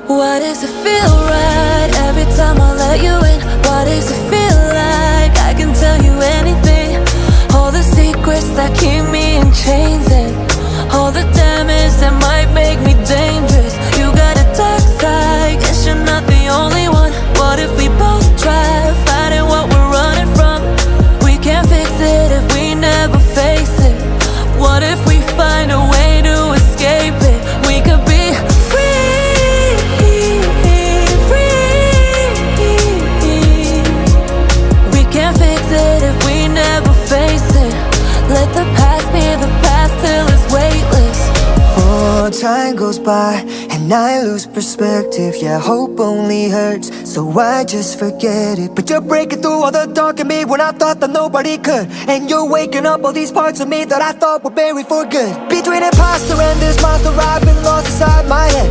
Why does it feel right every time I let you in? Why does it feel like I can tell you anything? All the secrets that keep me in chains, and all the damage that might make me dangerous. You got a dark side, guess you're not the only one. What if we both try fighting what we're running from? We can't fix it if we never face it. What if we find a way to escape it? We could be free, free. We can't fix it if we never face it. Let the past be the past till it's weightless. Oh, time goes by and I lose perspective. Yeah, hope only hurts, so I just forget it. But you're breaking through all the dark in me when I thought that nobody could. And you're waking up all these parts of me that I thought were buried for good. Between imposter and this monster, I've been lost inside my head.